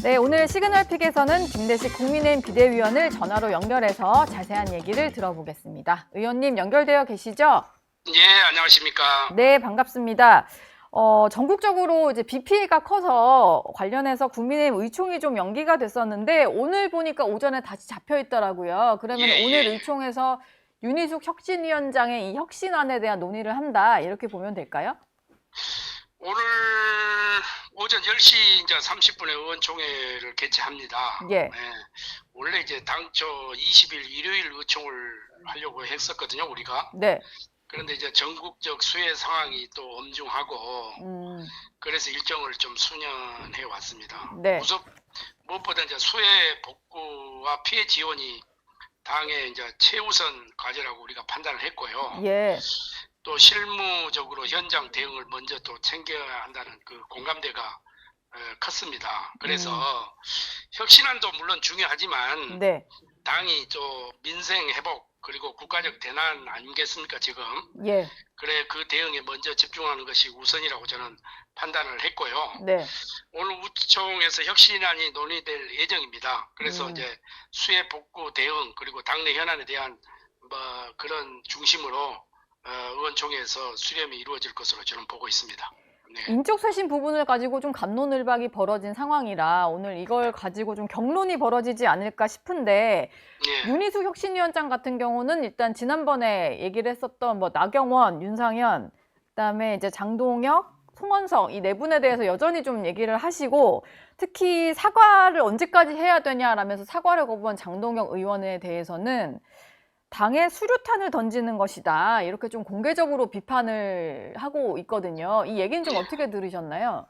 네, 오늘 시그널픽에서는 김대식 국민의힘 비대위원을 전화로 연결해서 자세한 얘기를 들어보겠습니다. 의원님 연결되어 계시죠? 예, 안녕하십니까. 네, 반갑습니다. 전국적으로 이제 비 피해가 커서 관련해서 국민의힘 의총이 좀 연기가 됐었는데 오늘 보니까 오전에 다시 잡혀 있더라고요. 그러면 오늘 의총에서 윤희숙 혁신위원장의 이 혁신안에 대한 논의를 한다 이렇게 보면 될까요? 오늘 오전 10시 이제 30분에 의원총회를 개최합니다. 예. 원래 이제 당초 20일 일요일 의총을 하려고 했었거든요, 우리가. 네. 그런데 이제 전국적 수해 상황이 또 엄중하고 그래서 일정을 좀 수년해 왔습니다. 네. 무엇보다 이제 수해 복구와 피해 지원이 당의 이제 최우선 과제라고 우리가 판단을 했고요. 예. 또 실무적으로 현장 대응을 먼저 또 챙겨야 한다는 그 공감대가 컸습니다. 그래서 혁신안도 물론 중요하지만 네. 당이 또 민생 회복 그리고 국가적 대난 아니겠습니까 지금? 예. 그래 그 대응에 먼저 집중하는 것이 우선이라고 저는 판단을 했고요. 네. 오늘 우총에서 혁신안이 논의될 예정입니다. 그래서 이제 수해 복구 대응 그리고 당내 현안에 대한 뭐 그런 중심으로 의원총회에서 수렴이 이루어질 것으로 저는 보고 있습니다. 네. 인적 쇄신 부분을 가지고 좀 갑론을박이 벌어진 상황이라 오늘 이걸 가지고 좀 격론이 벌어지지 않을까 싶은데 예. 윤희숙 혁신위원장 같은 경우는 일단 지난번에 얘기를 했었던 뭐 나경원, 윤상현, 그다음에 이제 장동혁, 송원석 이 네 분에 대해서 여전히 좀 얘기를 하시고 특히 사과를 언제까지 해야 되냐라면서 사과를 거부한 장동혁 의원에 대해서는 당에 수류탄을 던지는 것이다. 이렇게 좀 공개적으로 비판을 하고 있거든요. 이 얘기는 좀 어떻게 들으셨나요?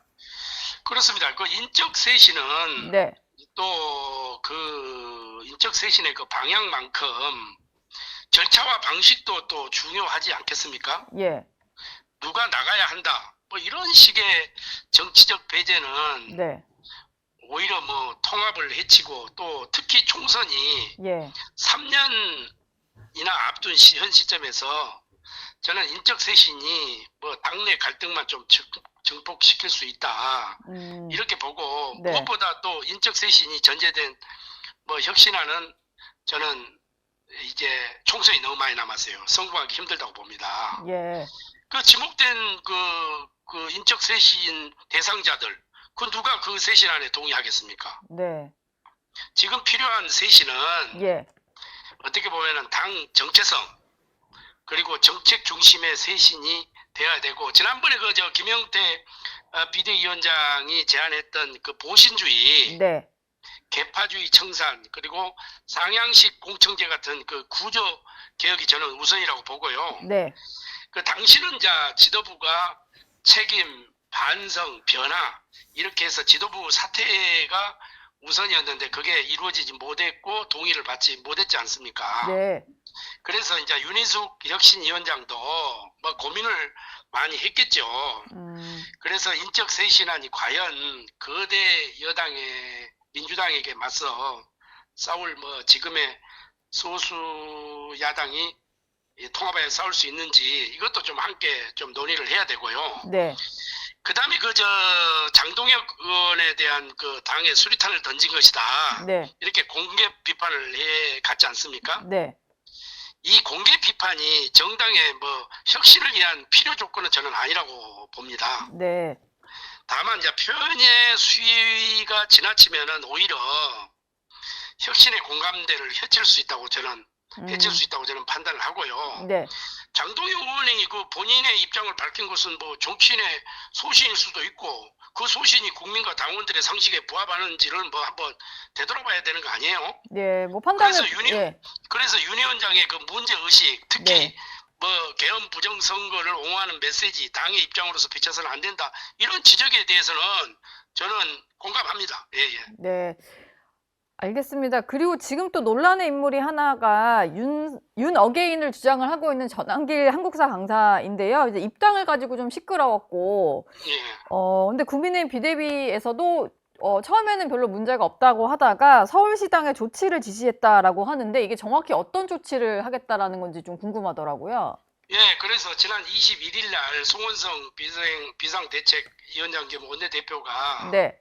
그렇습니다. 그 인적 쇄신은 네. 또 그 인적 쇄신의 그 방향만큼 절차와 방식도 또 중요하지 않겠습니까? 예. 누가 나가야 한다. 뭐 이런 식의 정치적 배제는 네. 오히려 뭐 통합을 해치고 또 특히 총선이 예. 3년이나 앞둔 현 시점에서 저는 인적 쇄신이 뭐 당내 갈등만 좀 증폭시킬 수 있다 이렇게 보고 네. 무엇보다 또 인적 쇄신이 전제된 뭐 혁신안은 저는 이제 총선이 너무 많이 남았어요. 성공하기 힘들다고 봅니다. 예. 그 지목된 그 인적 쇄신 대상자들 그 누가 그 쇄신안에 동의하겠습니까? 네. 지금 필요한 쇄신은 예. 어떻게 보면은 당 정체성 그리고 정책 중심의 쇄신이 돼야 되고 지난번에 그 저 김영태 비대위원장이 제안했던 그 보신주의, 네. 개파주의 청산 그리고 상향식 공청제 같은 그 구조 개혁이 저는 우선이라고 보고요. 네. 그 당시는 자 지도부가 책임, 반성, 변화 이렇게 해서 지도부 사퇴가 우선이었는데 그게 이루어지지 못했고 동의를 받지 못했지 않습니까? 네. 그래서 이제 윤희숙 혁신위원장도 뭐 고민을 많이 했겠죠. 그래서 인적 쇄신안이 과연 거대 여당의 민주당에게 맞서 싸울 뭐 지금의 소수 야당이 통합에 싸울 수 있는지 이것도 좀 함께 좀 논의를 해야 되고요. 네. 그다음에 그 저 장동혁 의원에 대한 그 당의 수류탄을 던진 것이다. 네. 이렇게 공개 비판을 해 갔지 않습니까? 네. 이 공개 비판이 정당의 뭐 혁신을 위한 필요 조건은 저는 아니라고 봅니다. 네. 다만 이제 표현의 수위가 지나치면은 오히려 혁신의 공감대를 해칠 수 있다고 저는 판단을 하고요. 네. 장동혁 의원이 그 본인의 입장을 밝힌 것은 뭐 정치인의 소신일 수도 있고 그 소신이 국민과 당원들의 상식에 부합하는지를 뭐 한번 되돌아봐야 되는 거 아니에요? 네. 뭐 판단을 그래서 윤 위원장의 그 문제 의식 특히 네. 뭐 계엄 부정 선거를 옹호하는 메시지 당의 입장으로서 비춰서는 안 된다 이런 지적에 대해서는 저는 공감합니다. 예. 네. 알겠습니다. 그리고 지금 또 논란의 인물이 하나가 윤 어게인을 주장을 하고 있는 전한길 한국사 강사인데요. 이제 입당을 가지고 좀 시끄러웠고, 근데 국민의힘 비대위에서도 처음에는 별로 문제가 없다고 하다가 서울시당에 조치를 지시했다라고 하는데 이게 정확히 어떤 조치를 하겠다라는 건지 좀 궁금하더라고요. 예, 그래서 지난 21일 날 송원성 비상대책위원장 겸 원내대표가 네.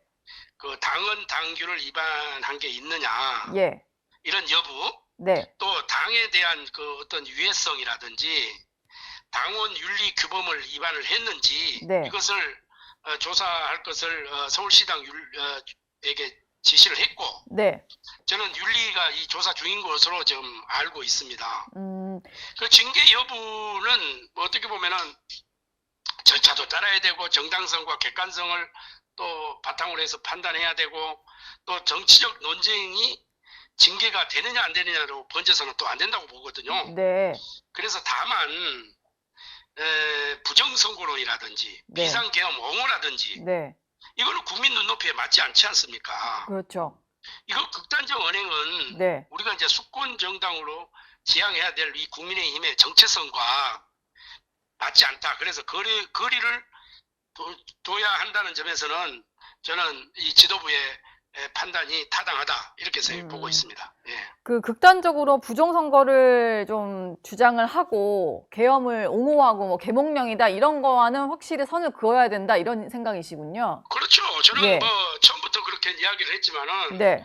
그 당헌 당규를 위반한 게 있느냐 예. 이런 여부, 네. 또 당에 대한 그 어떤 유해성이라든지 당원 윤리 규범을 위반을 했는지 네. 이것을 조사할 것을 서울시당에게 지시를 했고, 네. 저는 윤리가 이 조사 중인 것으로 지금 알고 있습니다. 음, 그 징계 여부는 뭐 어떻게 보면은 절차도 따라야 되고 정당성과 객관성을 또 바탕으로 해서 판단해야 되고, 또 정치적 논쟁이 징계가 되느냐 안 되느냐로 번져서는 또 안 된다고 보거든요. 네. 그래서 다만 부정선거론이라든지 네. 비상계엄 옹호라든지 네. 이거는 국민 눈높이에 맞지 않지 않습니까? 그렇죠. 이거 극단적 언행은 네. 우리가 이제 수권 정당으로 지향해야 될 이 국민의힘의 정체성과 맞지 않다. 그래서 거리를 둬야 한다는 점에서는 저는 이 지도부의 판단이 타당하다 이렇게 보고 있습니다. 예. 그 극단적으로 부정선거를 좀 주장을 하고 계엄을 옹호하고 뭐 계몽령이다 이런 거와는 확실히 선을 그어야 된다 이런 생각이시군요. 그렇죠. 저는 네. 뭐 처음부터 그렇게 이야기를 했지만은 네.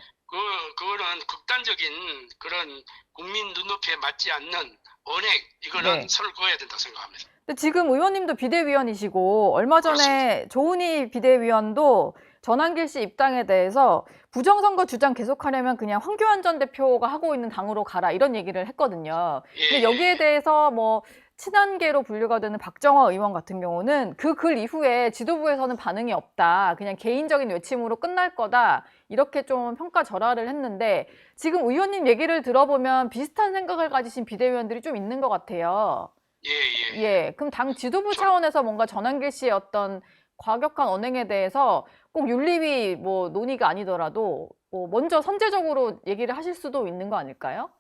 그거는 극단적인 그런 국민 눈높이에 맞지 않는 언행, 이거는 네. 선을 그어야 된다고 생각합니다. 근데 지금 의원님도 비대위원이시고 얼마 전에 조은희 비대위원도 전한길 씨 입당에 대해서 부정선거 주장 계속하려면 그냥 황교안 전 대표가 하고 있는 당으로 가라 이런 얘기를 했거든요. 근데 예. 여기에 대해서 뭐 친한계로 분류가 되는 박정화 의원 같은 경우는 그 글 이후에 지도부에서는 반응이 없다. 그냥 개인적인 외침으로 끝날 거다. 이렇게 좀 평가절하를 했는데 지금 의원님 얘기를 들어보면 비슷한 생각을 가지신 비대위원들이 좀 있는 것 같아요. 예. 예, 그럼 당 지도부 차원에서 뭔가 전한길 씨의 어떤 과격한 언행에 대해서 꼭 윤리위 뭐 논의가 아니더라도 뭐 먼저 선제적으로 얘기를 하실 수도 있는 거 아닐까요?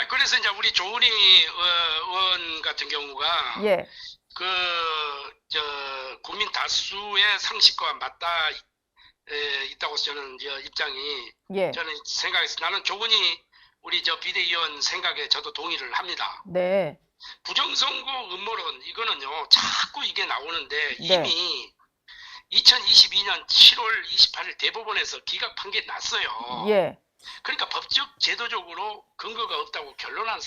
그래서 이제 우리 조은희 의원 같은 경우가 예, 국민 다수의 상식과 맞닿아 있다고 저는 입장이 예, 저는 생각해서 나는 조은희 우리 비대위원 생각에 저도 동의를 합니다. 네, 부정선거 음모론 이거는요 자꾸 이게 나오는데 네. 이미 2022년 7월 28일 대법원에서 기각 판결이 났어요. 예, 그러니까 법적 제도적으로 근거가 없다고 결론한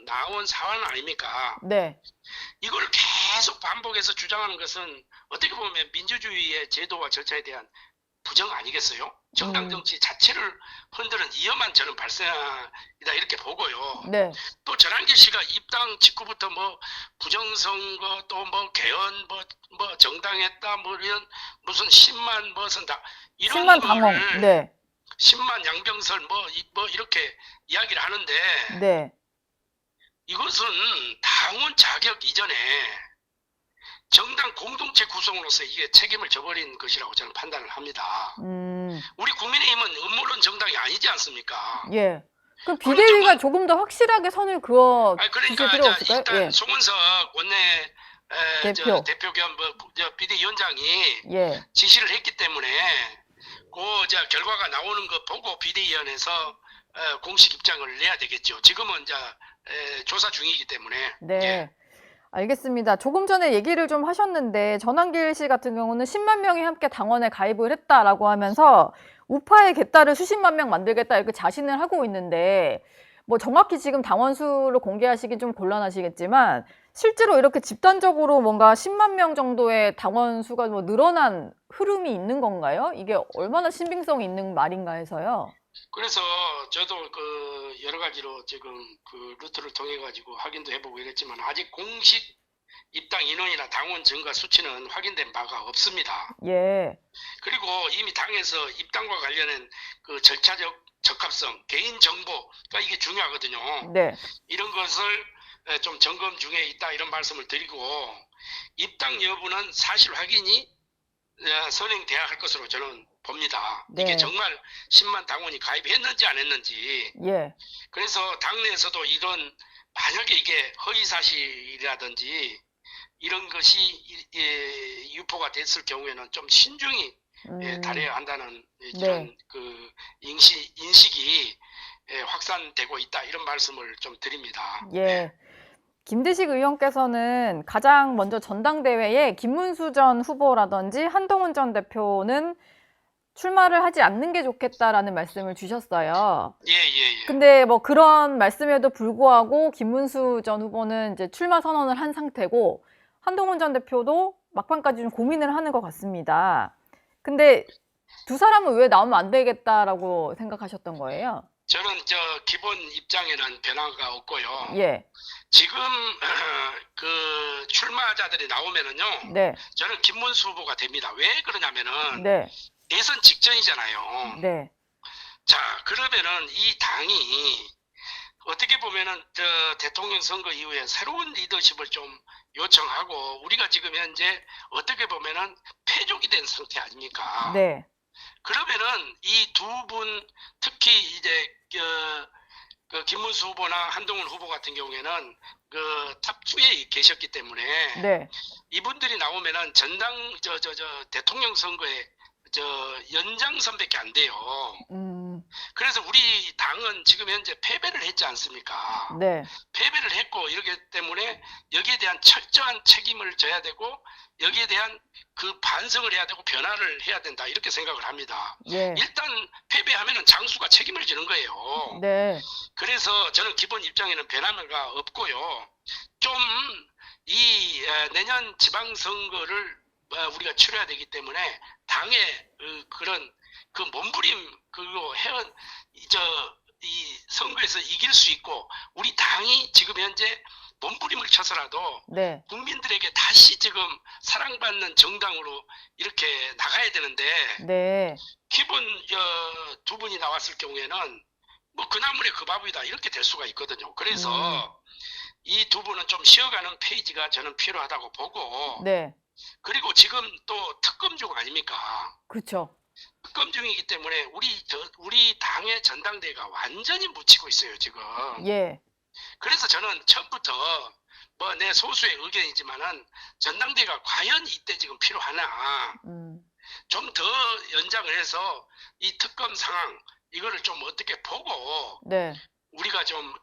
나온 사안 아닙니까? 네, 이걸 계속 반복해서 주장하는 것은 어떻게 보면 민주주의의 제도와 절차에 대한 부정 아니겠어요? 정당 정치 자체를 흔드는 위험한 저는 발생이다 이렇게 보고요. 네, 또 전한길 씨가 입당 직후부터 뭐 부정선거 또 뭐 개헌 뭐 정당했다 뭐 이런 무슨 10만 무슨 다 이런 10만 당원, 거를 네, 10만 양병설 뭐 이렇게 이야기를 하는데 네, 이것은 당원 자격 이전에 정당 공동체 구성으로서 이게 책임을 져버린 것이라고 저는 판단을 합니다. 우리 국민의힘은 음모론 정당이 아니지 않습니까? 예. 그럼 비대위가 조금 더 확실하게 선을 그어 주실 그러니까 필요 없을까요? 일단 예, 송은석 원내 대표 겸 비대위원장이 예, 지시를 했기 때문에 결과가 나오는 거 보고 비대위원회에서 공식 입장을 내야 되겠죠. 지금은 이제 조사 중이기 때문에. 네. 예. 알겠습니다. 조금 전에 얘기를 좀 하셨는데 전한길 씨 같은 경우는 10만 명이 함께 당원에 가입을 했다라고 하면서 우파의 갯딸을 수십만 명 만들겠다 이렇게 자신을 하고 있는데 뭐 정확히 지금 당원 수를 공개하시긴 좀 곤란하시겠지만 실제로 이렇게 집단적으로 뭔가 10만 명 정도의 당원 수가 뭐 늘어난 흐름이 있는 건가요? 이게 얼마나 신빙성이 있는 말인가 해서요. 그래서 저도 여러 가지로 지금 루트를 통해 가지고 확인도 해보고 이랬지만 아직 공식 입당 인원이나 당원 증가 수치는 확인된 바가 없습니다. 예, 그리고 이미 당에서 입당과 관련된 절차적 적합성, 개인 정보가 이게 중요하거든요. 네, 이런 것을 좀 점검 중에 있다 이런 말씀을 드리고 입당 여부는 사실 확인이 선행돼야 할 것으로 저는 봅니다. 네. 이게 정말 10만 당원이 가입했는지 안 했는지. 예, 그래서 당내에서도 만약에 이게 허위사실이라든지 이런 것이 유포가 됐을 경우에는 좀 신중히 다뤄야 한다는 이런 인식이 확산되고 있다 이런 말씀을 좀 드립니다. 예. 김대식 의원께서는 가장 먼저 전당대회에 김문수 전 후보라든지 한동훈 전 대표는 출마를 하지 않는 게 좋겠다라는 말씀을 주셨어요. 예, 예, 예. 근데 뭐 그런 말씀에도 불구하고 김문수 전 후보는 이제 출마 선언을 한 상태고 한동훈 전 대표도 막판까지 좀 고민을 하는 것 같습니다. 근데 두 사람은 왜 나오면 안 되겠다라고 생각하셨던 거예요? 저는 기본 입장에는 변화가 없고요. 예, 지금 그 출마자들이 나오면은요, 네, 저는 김문수 후보가 됩니다. 왜 그러냐면은 네, 대선 직전이잖아요. 네, 자, 그러면은 이 당이 어떻게 보면은 대통령 선거 이후에 새로운 리더십을 좀 요청하고 우리가 지금 현재 어떻게 보면은 패족이 된 상태 아닙니까? 네, 그러면은 이 두 분 특히 이제 그 김문수 후보나 한동훈 후보 같은 경우에는 그 탑2에 계셨기 때문에 네, 이분들이 나오면은 전당 대통령 선거에 연장선밖에 안 돼요. 그래서 우리 당은 지금 현재 패배를 했지 않습니까? 네, 패배를 했고 이렇기 때문에 여기에 대한 철저한 책임을 져야 되고 여기에 대한 그 반성을 해야 되고 변화를 해야 된다 이렇게 생각을 합니다. 예, 일단 패배하면은 장수가 책임을 지는 거예요. 네, 그래서 저는 기본 입장에는 변화가 없고요. 좀 내년 지방선거를 우리가 치러야 되기 때문에 당의 그런 그 몸부림 그거 이 선거에서 이길 수 있고 우리 당이 지금 현재 몸부림을 쳐서라도 네, 국민들에게 다시 지금 사랑받는 정당으로 이렇게 나가야 되는데 네, 기본 두 분이 나왔을 경우에는 뭐 그 나물에 그 밥이다 이렇게 될 수가 있거든요. 그래서 이 두 분은 좀 쉬어가는 페이지가 저는 필요하다고 보고 네, 그리고 지금 또 특검 중 아닙니까? 그렇죠. 특검 중이기 때문에 우리 당의 전당대회가 완전히 묻히고 있어요 지금. 예, 그래서 저는 처음부터 뭐 내 소수의 의견이지만은 전당대회가 과연 이때 지금 필요하나 좀 더 연장을 해서 이 특검 상황 이거를 좀 어떻게 보고 네, 우리가 좀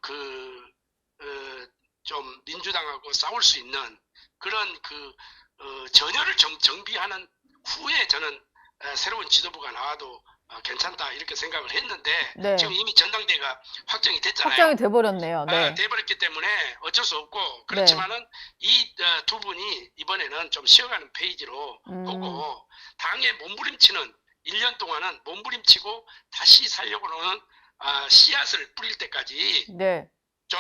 좀 민주당하고 싸울 수 있는 그런 전열을 좀 정비하는 후에 저는 새로운 지도부가 나와도 괜찮다 이렇게 생각을 했는데 네. 지금 이미 전당대회가 확정이 됐잖아요. 확정이 돼버렸네요. 네, 돼버렸기 때문에 어쩔 수 없고 그렇지만은 이 두 분이 이번에는 좀 쉬어가는 페이지로 보고 당의 몸부림치는 1년 동안은 몸부림치고 다시 살려고 하는 씨앗을 뿌릴 때까지 네, 좀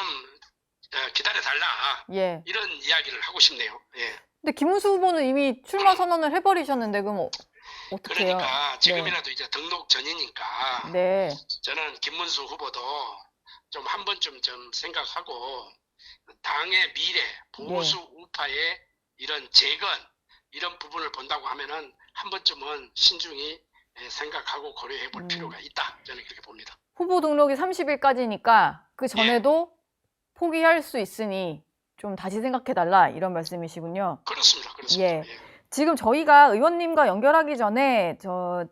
기다려달라 예. 이런 이야기를 하고 싶네요. 예. 근데 김문수 후보는 이미 출마 선언을 해버리셨는데 그럼 어떻게 해요? 그러니까 지금이라도 이제 등록 전이니까 네, 저는 김문수 후보도 좀 한 번쯤 좀 생각하고 당의 미래 보수 우파의 이런 재건 이런 부분을 본다고 하면은 한 번쯤은 신중히 생각하고 고려해 볼 필요가 있다. 저는 그렇게 봅니다. 후보 등록이 30일까지니까 그 전에도 포기할 수 있으니 좀 다시 생각해달라 이런 말씀이시군요. 그렇습니다. 그렇습니다. 예. 지금 저희가 의원님과 연결하기 전에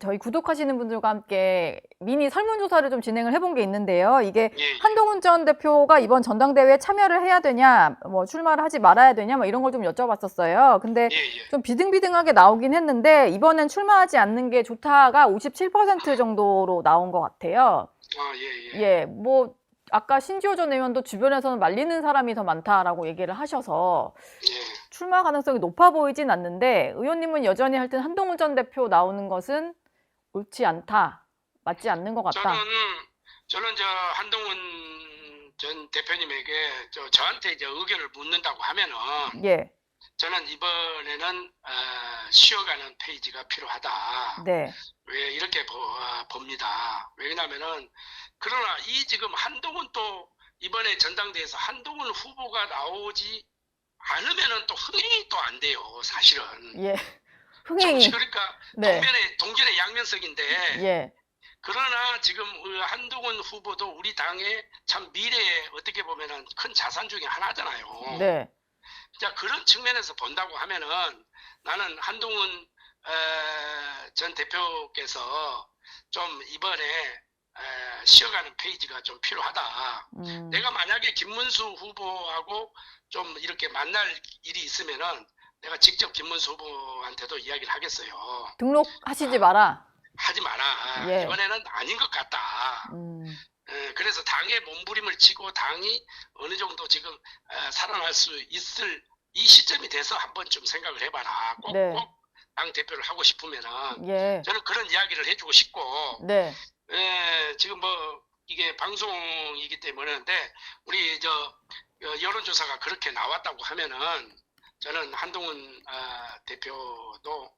저희 구독하시는 분들과 함께 미니 설문조사를 좀 진행을 해본 게 있는데요. 이게 한동훈 전 대표가 이번 전당대회에 참여를 해야 되냐, 뭐 출마를 하지 말아야 되냐, 뭐 이런 걸 좀 여쭤봤었어요. 근데 좀 비등비등하게 나오긴 했는데 이번엔 출마하지 않는 게 좋다가 57% 정도로 나온 것 같아요. 예, 뭐 아까 신지호 전 의원도 주변에서는 말리는 사람이 더 많다라고 얘기를 하셔서 출마 가능성이 높아 보이진 않는데 의원님은 여전히 하여튼 한동훈 전 대표 나오는 것은 옳지 않다, 맞지 않는 것 같다. 저는 한동훈 전 대표님에게 저한테 이제 의견을 묻는다고 하면은 예. 저는 이번에는 쉬어가는 페이지가 필요하다. 네. 왜 이렇게 봅니다. 왜냐하면은 그러나 이 지금 한동훈 또 이번에 전당대회에서 한동훈 후보가 나오지 않으면은 또 흥행이 또 안 돼요, 사실은. 예. 흥행이. 그러니까 네. 동전의 양면석인데. 예. 그러나 지금 한동훈 후보도 우리 당의 참 미래에 어떻게 보면은 큰 자산 중에 하나잖아요. 네. 자, 그런 측면에서 본다고 하면은 나는 한동훈 전 대표께서 좀 이번에 쉬어가는 페이지가 좀 필요하다. 내가 만약에 김문수 후보하고 좀 이렇게 만날 일이 있으면은 내가 직접 김문수 후보한테도 이야기를 하겠어요. 등록하시지 마라. 하지 마라. 예. 이번에는 아닌 것 같다. 그래서 당의 몸부림을 치고 당이 어느 정도 지금 살아날 수 있을 이 시점이 돼서 한번 좀 생각을 해봐라. 꼭 네. 당 대표를 하고 싶으면은 예. 저는 그런 이야기를 해주고 싶고 네. 지금 뭐 이게 방송이기 때문에 우리 여론조사가 그렇게 나왔다고 하면은 저는 한동훈 대표도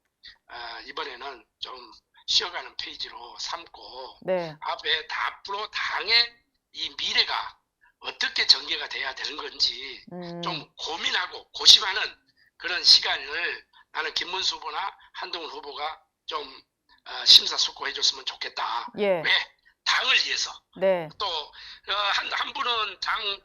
이번에는 좀 쉬어가는 페이지로 삼고 네. 앞에 앞으로 당의 이 미래가 어떻게 전개가 돼야 되는 건지 좀 고민하고 고심하는 그런 시간을 나는 김문수 후보나 한동훈 후보가 좀 심사숙고해 줬으면 좋겠다. 예. 왜? 당을 위해서. 네. 또 한 분은 당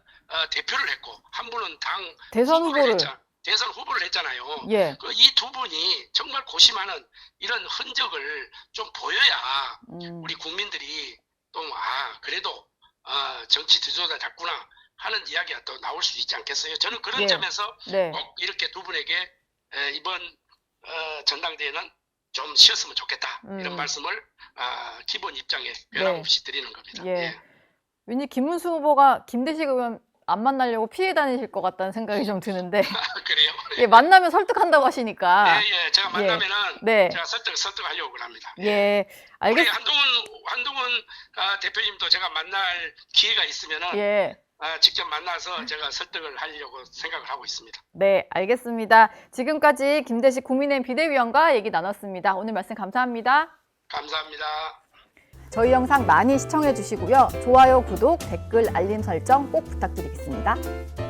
대표를 했고 한 분은 당 대선 후보를. 대선 후보를 했잖아요. 예. 이 두 분이 정말 고심하는 이런 흔적을 좀 보여야 우리 국민들이 또 그래도 정치 지도자 잡구나 하는 이야기가 또 나올 수 있지 않겠어요? 저는 그런 예. 점에서 네. 꼭 이렇게 두 분에게 이번 전당대회는 좀 쉬었으면 좋겠다 이런 말씀을 기본 입장에 변함없이 드리는 겁니다. 예. 왠지 김문수 후보가 김대식 의원 안 만나려고 피해 다니실 것 같다는 생각이 좀 드는데. 그래요? 예, 만나면 설득한다고 하시니까. 예, 제가 만나면은 네. 제가 설득하려고 합니다. 예, 우리 알겠습니다. 한동훈 대표님도 제가 만날 기회가 있으면은 예, 직접 만나서 제가 설득을 하려고 생각을 하고 있습니다. 네, 알겠습니다. 지금까지 김대식 국민의힘 비대위원과 얘기 나눴습니다. 오늘 말씀 감사합니다. 감사합니다. 저희 영상 많이 시청해 주시고요. 좋아요, 구독, 댓글, 알림 설정 꼭 부탁드리겠습니다.